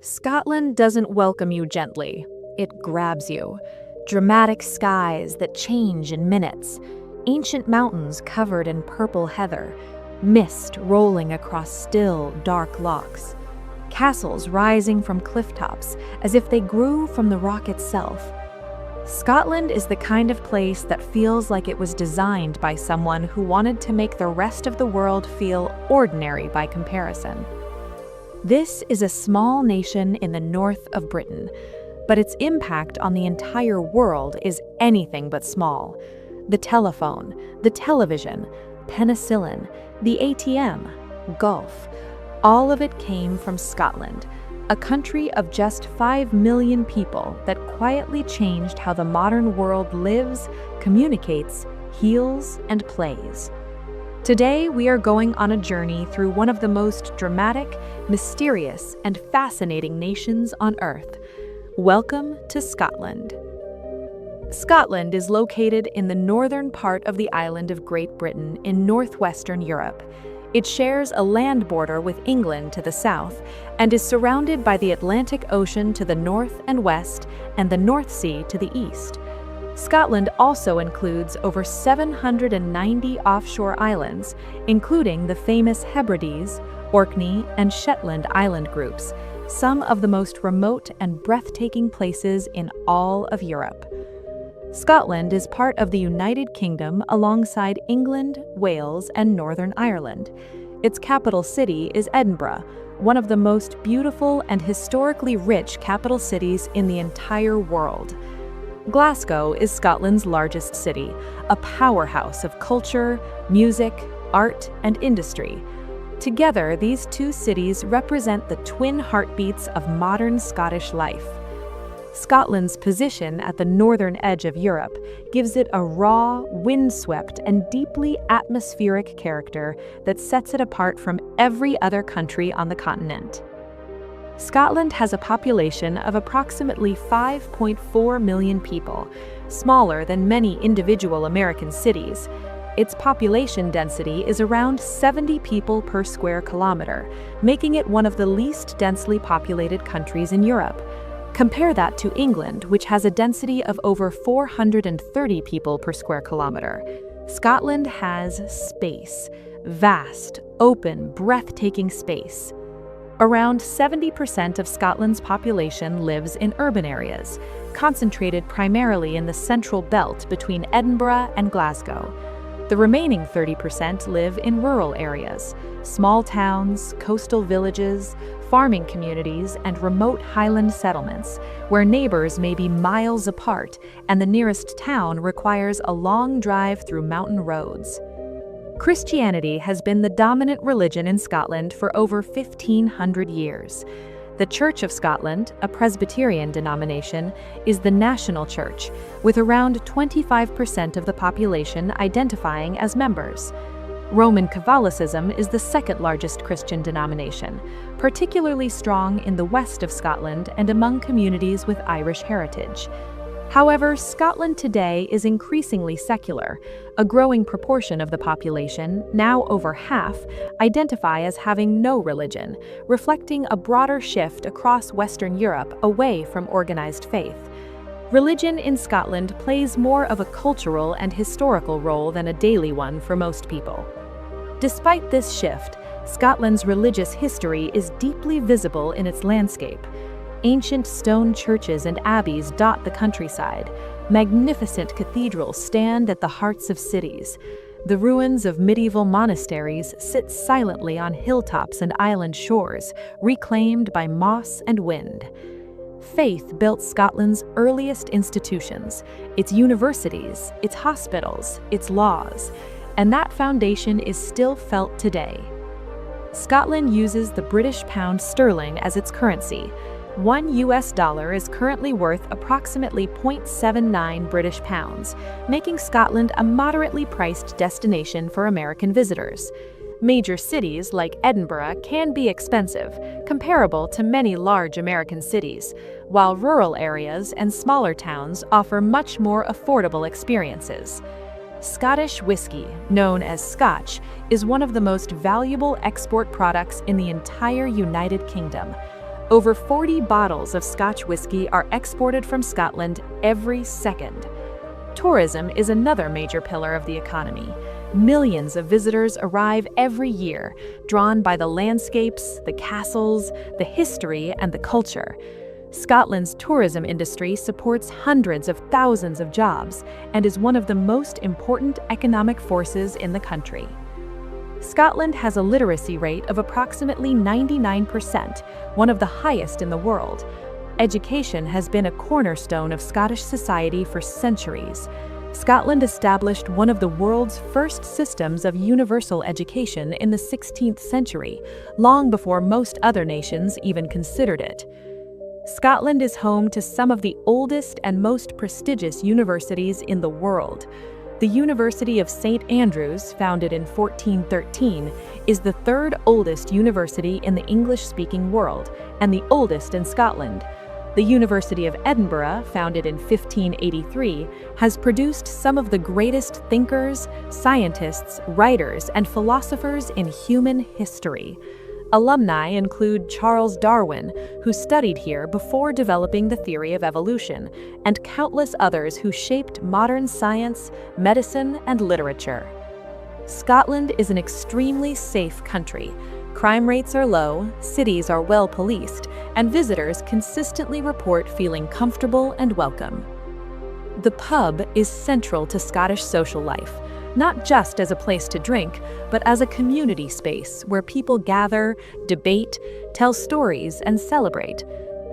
Scotland doesn't welcome you gently. It grabs you. Dramatic skies that change in minutes. Ancient mountains covered in purple heather. Mist rolling across still, dark lochs. Castles rising from cliff tops as if they grew from the rock itself. Scotland is the kind of place that feels like it was designed by someone who wanted to make the rest of the world feel ordinary by comparison. This is a small nation in the north of Britain, but its impact on the entire world is anything but small. The telephone, the television, penicillin, the ATM, golf, all of it came from Scotland, a country of just 5 million people that quietly changed how the modern world lives, communicates, heals, and plays. Today, we are going on a journey through one of the most dramatic, mysterious, and fascinating nations on Earth. Welcome to Scotland. Scotland is located in the northern part of the island of Great Britain in northwestern Europe. It shares a land border with England to the south and is surrounded by the Atlantic Ocean to the north and west and the North Sea to the east. Scotland also includes over 790 offshore islands, including the famous Hebrides, Orkney, and Shetland island groups, some of the most remote and breathtaking places in all of Europe. Scotland is part of the United Kingdom alongside England, Wales, and Northern Ireland. Its capital city is Edinburgh, one of the most beautiful and historically rich capital cities in the entire world. Glasgow is Scotland's largest city, a powerhouse of culture, music, art, and industry. Together, these two cities represent the twin heartbeats of modern Scottish life. Scotland's position at the northern edge of Europe gives it a raw, windswept, and deeply atmospheric character that sets it apart from every other country on the continent. Scotland has a population of approximately 5.4 million people, smaller than many individual American cities. Its population density is around 70 people per square kilometer, making it one of the least densely populated countries in Europe. Compare that to England, which has a density of over 430 people per square kilometer. Scotland has space, vast, open, breathtaking space. Around 70% of Scotland's population lives in urban areas, concentrated primarily in the central belt between Edinburgh and Glasgow. The remaining 30% live in rural areas, small towns, coastal villages, farming communities, and remote Highland settlements, where neighbors may be miles apart and the nearest town requires a long drive through mountain roads. Christianity has been the dominant religion in Scotland for over 1,500 years. The Church of Scotland, a Presbyterian denomination, is the national church, with around 25% of the population identifying as members. Roman Catholicism is the second largest Christian denomination, particularly strong in the west of Scotland and among communities with Irish heritage. However, Scotland today is increasingly secular. A growing proportion of the population, now over half, identify as having no religion, reflecting a broader shift across Western Europe away from organized faith. Religion in Scotland plays more of a cultural and historical role than a daily one for most people. Despite this shift, Scotland's religious history is deeply visible in its landscape. Ancient stone churches and abbeys dot the countryside. Magnificent cathedrals stand at the hearts of cities. The ruins of medieval monasteries sit silently on hilltops and island shores, reclaimed by moss and wind. Faith built Scotland's earliest institutions, its universities, its hospitals, its laws, and that foundation is still felt today. Scotland uses the British pound sterling as its currency. $1 is currently worth approximately 0.79 British pounds, making Scotland a moderately priced destination for American visitors. Major cities like Edinburgh can be expensive, comparable to many large American cities, while rural areas and smaller towns offer much more affordable experiences. Scottish whiskey, known as Scotch, is one of the most valuable export products in the entire United Kingdom. Over 40 bottles of Scotch whisky are exported from Scotland every second. Tourism is another major pillar of the economy. Millions of visitors arrive every year, drawn by the landscapes, the castles, the history, and the culture. Scotland's tourism industry supports hundreds of thousands of jobs and is one of the most important economic forces in the country. Scotland has a literacy rate of approximately 99%, one of the highest in the world. Education has been a cornerstone of Scottish society for centuries. Scotland established one of the world's first systems of universal education in the 16th century, long before most other nations even considered it. Scotland is home to some of the oldest and most prestigious universities in the world. The University of St. Andrews, founded in 1413, is the third oldest university in the English-speaking world and the oldest in Scotland. The University of Edinburgh, founded in 1583, has produced some of the greatest thinkers, scientists, writers, and philosophers in human history. Alumni include Charles Darwin, who studied here before developing the theory of evolution, and countless others who shaped modern science, medicine, and literature. Scotland is an extremely safe country. Crime rates are low, cities are well policed, and visitors consistently report feeling comfortable and welcome. The pub is central to Scottish social life, not just as a place to drink, but as a community space where people gather, debate, tell stories, and celebrate.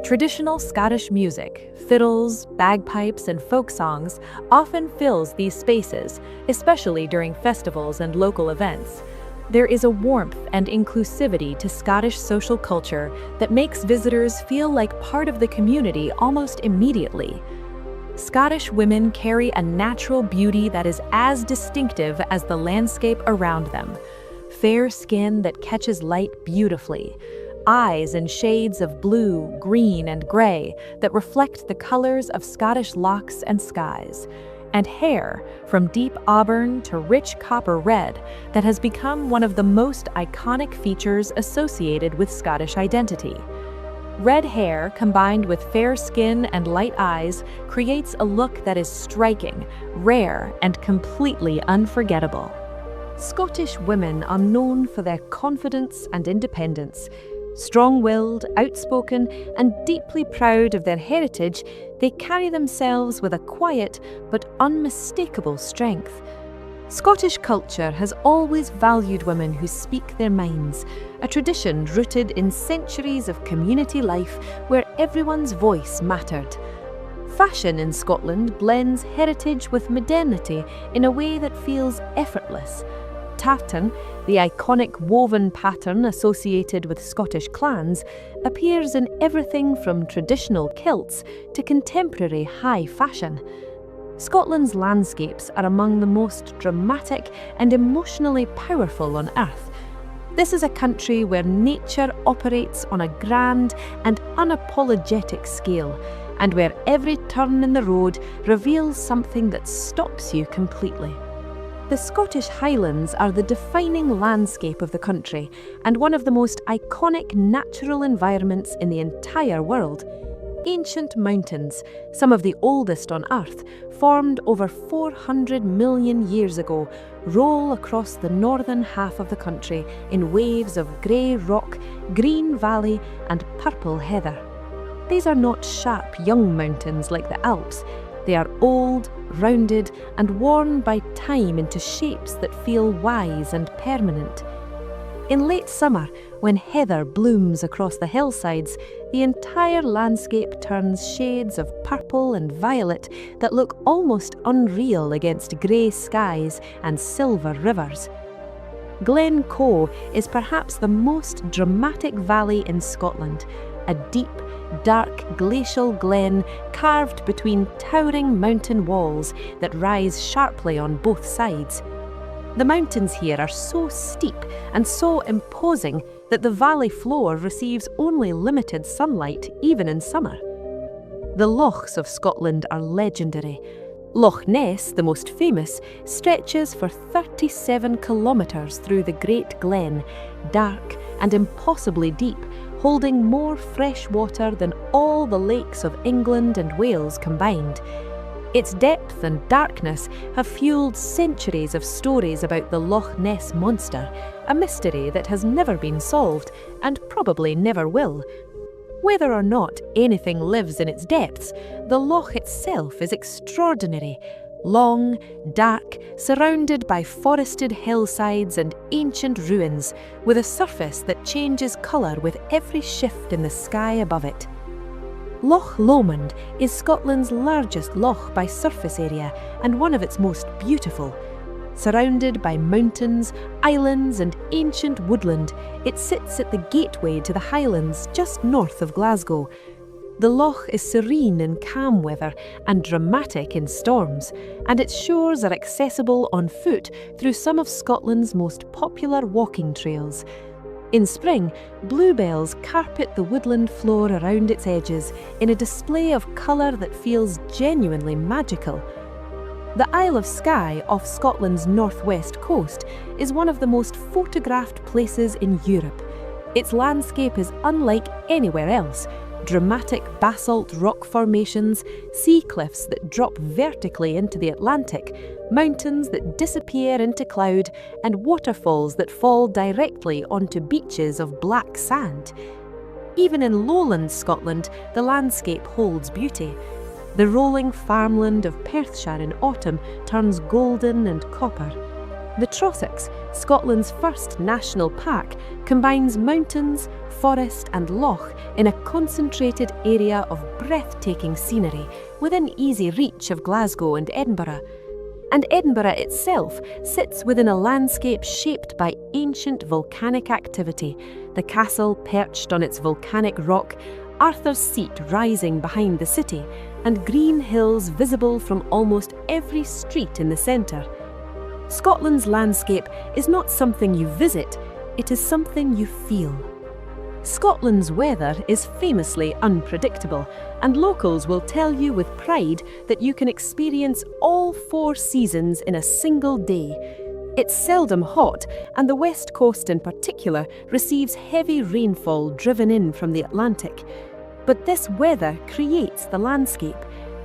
Traditional Scottish music, fiddles, bagpipes, and folk songs often fills these spaces, especially during festivals and local events. There is a warmth and inclusivity to Scottish social culture that makes visitors feel like part of the community almost immediately. Scottish women carry a natural beauty that is as distinctive as the landscape around them. Fair skin that catches light beautifully, eyes in shades of blue, green, and grey that reflect the colours of Scottish lochs and skies, and hair from deep auburn to rich copper red that has become one of the most iconic features associated with Scottish identity. Red hair combined with fair skin and light eyes creates a look that is striking, rare, and completely unforgettable. Scottish women are known for their confidence and independence. Strong-willed, outspoken, and deeply proud of their heritage, they carry themselves with a quiet but unmistakable strength. Scottish culture has always valued women who speak their minds, a tradition rooted in centuries of community life where everyone's voice mattered. Fashion in Scotland blends heritage with modernity in a way that feels effortless. Tartan, the iconic woven pattern associated with Scottish clans, appears in everything from traditional kilts to contemporary high fashion. Scotland's landscapes are among the most dramatic and emotionally powerful on earth. This is a country where nature operates on a grand and unapologetic scale, and where every turn in the road reveals something that stops you completely. The Scottish Highlands are the defining landscape of the country and one of the most iconic natural environments in the entire world. Ancient mountains, some of the oldest on Earth, formed over 400 million years ago, roll across the northern half of the country in waves of grey rock, green valley, and purple heather. These are not sharp young mountains like the Alps. They are old, rounded, and worn by time into shapes that feel wise and permanent. In late summer, when heather blooms across the hillsides, the entire landscape turns shades of purple and violet that look almost unreal against grey skies and silver rivers. Glen Coe is perhaps the most dramatic valley in Scotland, a deep, dark glacial glen carved between towering mountain walls that rise sharply on both sides. The mountains here are so steep and so imposing that the valley floor receives only limited sunlight even in summer. The lochs of Scotland are legendary. Loch Ness, the most famous, stretches for 37 kilometres through the Great Glen, dark and impossibly deep, holding more fresh water than all the lakes of England and Wales combined. Its depth and darkness have fueled centuries of stories about the Loch Ness Monster, a mystery that has never been solved and probably never will. Whether or not anything lives in its depths, the loch itself is extraordinary. Long, dark, surrounded by forested hillsides and ancient ruins, with a surface that changes colour with every shift in the sky above it. Loch Lomond is Scotland's largest loch by surface area and one of its most beautiful. Surrounded by mountains, islands and ancient woodland, it sits at the gateway to the Highlands just north of Glasgow. The loch is serene in calm weather and dramatic in storms, and its shores are accessible on foot through some of Scotland's most popular walking trails. In spring, bluebells carpet the woodland floor around its edges in a display of colour that feels genuinely magical. The Isle of Skye off Scotland's northwest coast is one of the most photographed places in Europe. Its landscape is unlike anywhere else. Dramatic basalt rock formations, sea cliffs that drop vertically into the Atlantic, mountains that disappear into cloud, and waterfalls that fall directly onto beaches of black sand. Even in lowland Scotland, the landscape holds beauty. The rolling farmland of Perthshire in autumn turns golden and copper. The Trossachs, Scotland's first national park, combines mountains, forest and loch in a concentrated area of breathtaking scenery within easy reach of Glasgow and Edinburgh. And Edinburgh itself sits within a landscape shaped by ancient volcanic activity, the castle perched on its volcanic rock, Arthur's Seat rising behind the city, and green hills visible from almost every street in the centre. Scotland's landscape is not something you visit, it is something you feel. Scotland's weather is famously unpredictable, and locals will tell you with pride that you can experience all 4 seasons in a single day. It's seldom hot, and the west coast in particular receives heavy rainfall driven in from the Atlantic. But this weather creates the landscape.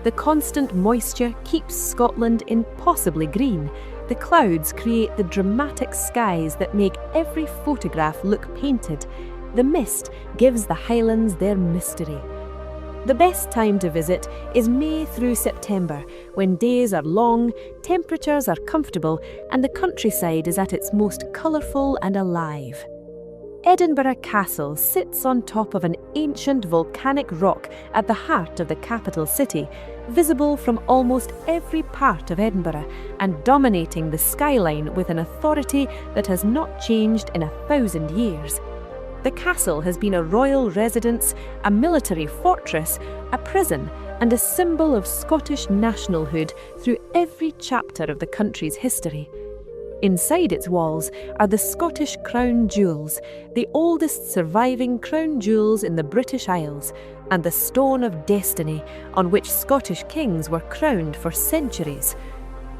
The constant moisture keeps Scotland impossibly green. The clouds create the dramatic skies that make every photograph look painted. The mist gives the Highlands their mystery. The best time to visit is May through September, when days are long, temperatures are comfortable, and the countryside is at its most colourful and alive. Edinburgh Castle sits on top of an ancient volcanic rock at the heart of the capital city, visible from almost every part of Edinburgh and dominating the skyline with an authority that has not changed in 1,000 years. The castle has been a royal residence, a military fortress, a prison, and a symbol of Scottish nationalhood through every chapter of the country's history. Inside its walls are the Scottish Crown Jewels, the oldest surviving crown jewels in the British Isles, and the Stone of Destiny, on which Scottish kings were crowned for centuries.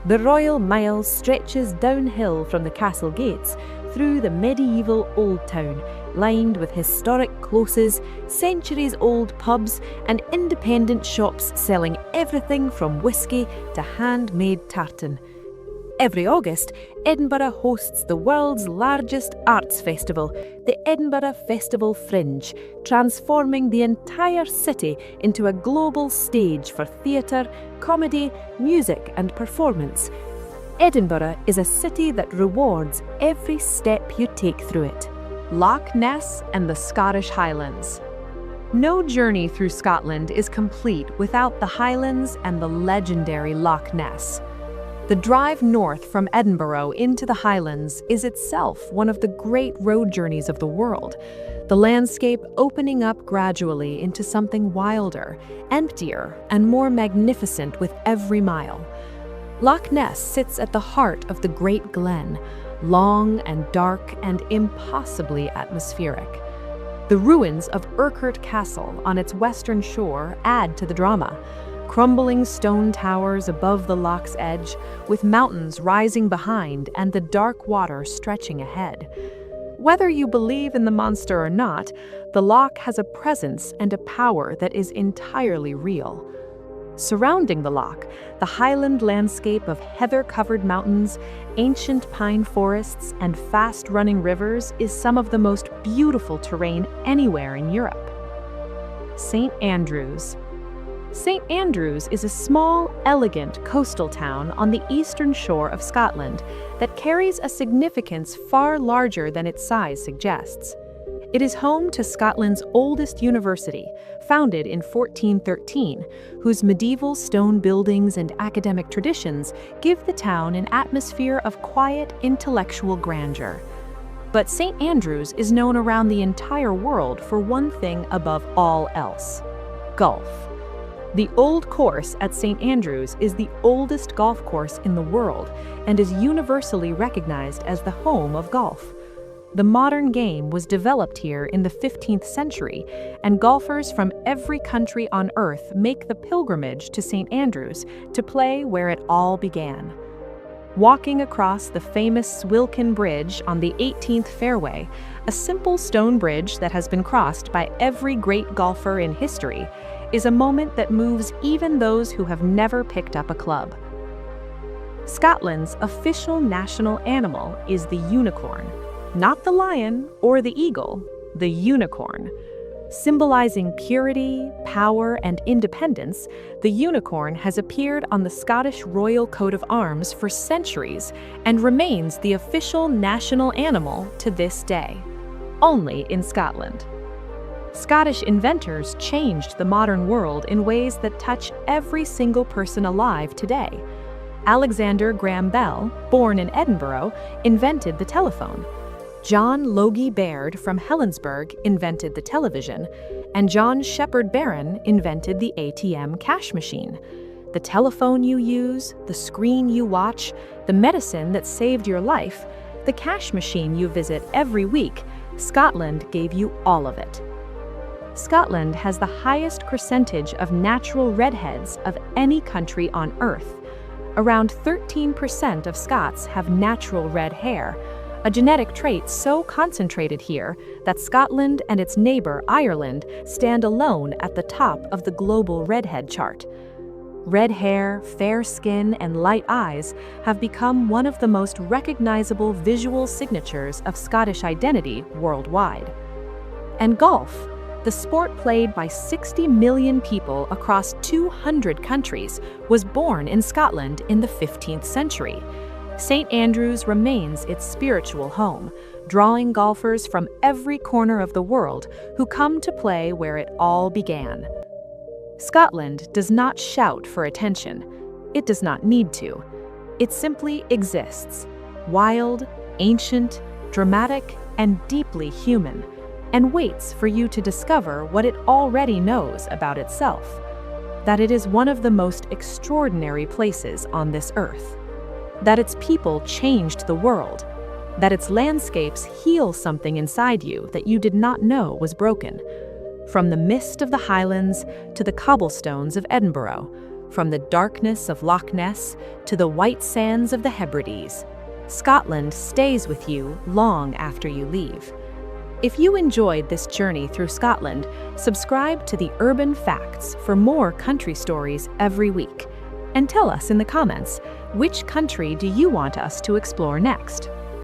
The Royal Mile stretches downhill from the castle gates through the medieval Old Town, lined with historic closes, centuries-old pubs, and independent shops selling everything from whisky to handmade tartan. Every August, Edinburgh hosts the world's largest arts festival, the Edinburgh Festival Fringe, transforming the entire city into a global stage for theatre, comedy, music and performance. Edinburgh is a city that rewards every step you take through it. Loch Ness and the Scottish Highlands. No journey through Scotland is complete without the Highlands and the legendary Loch Ness. The drive north from Edinburgh into the Highlands is itself one of the great road journeys of the world, the landscape opening up gradually into something wilder, emptier, and more magnificent with every mile. Loch Ness sits at the heart of the Great Glen, long and dark and impossibly atmospheric. The ruins of Urquhart Castle on its western shore add to the drama. Crumbling stone towers above the loch's edge, with mountains rising behind and the dark water stretching ahead. Whether you believe in the monster or not, the loch has a presence and a power that is entirely real. Surrounding the loch, the Highland landscape of heather-covered mountains, ancient pine forests, and fast-running rivers is some of the most beautiful terrain anywhere in Europe. St. Andrews. St. Andrews is a small, elegant coastal town on the eastern shore of Scotland that carries a significance far larger than its size suggests. It is home to Scotland's oldest university, founded in 1413, whose medieval stone buildings and academic traditions give the town an atmosphere of quiet, intellectual grandeur. But St. Andrews is known around the entire world for one thing above all else: golf. The Old Course at St. Andrews is the oldest golf course in the world and is universally recognized as the home of golf. The modern game was developed here in the 15th century, and golfers from every country on Earth make the pilgrimage to St. Andrews to play where it all began. Walking across the famous Swilcan Bridge on the 18th fairway, a simple stone bridge that has been crossed by every great golfer in history, is a moment that moves even those who have never picked up a club. Scotland's official national animal is the unicorn. Not the lion or the eagle, the unicorn. Symbolizing purity, power, and independence, the unicorn has appeared on the Scottish royal coat of arms for centuries and remains the official national animal to this day, only in Scotland. Scottish inventors changed the modern world in ways that touch every single person alive today. Alexander Graham Bell, born in Edinburgh, invented the telephone. John Logie Baird from Helensburgh invented the television, and John Shepherd Barron invented the ATM cash machine. The telephone you use, the screen you watch, the medicine that saved your life, the cash machine you visit every week, Scotland gave you all of it. Scotland has the highest percentage of natural redheads of any country on Earth. Around 13% of Scots have natural red hair, a genetic trait so concentrated here that Scotland and its neighbor Ireland stand alone at the top of the global redhead chart. Red hair, fair skin, and light eyes have become one of the most recognizable visual signatures of Scottish identity worldwide. And golf, the sport played by 60 million people across 200 countries, was born in Scotland in the 15th century. St. Andrews remains its spiritual home, drawing golfers from every corner of the world who come to play where it all began. Scotland does not shout for attention. It does not need to. It simply exists, wild, ancient, dramatic, and deeply human, and waits for you to discover what it already knows about itself: that it is one of the most extraordinary places on this earth, that its people changed the world, that its landscapes heal something inside you that you did not know was broken. From the mist of the Highlands to the cobblestones of Edinburgh, from the darkness of Loch Ness to the white sands of the Hebrides, Scotland stays with you long after you leave. If you enjoyed this journey through Scotland, subscribe to the Urban Facts for more country stories every week. And tell us in the comments, which country do you want us to explore next?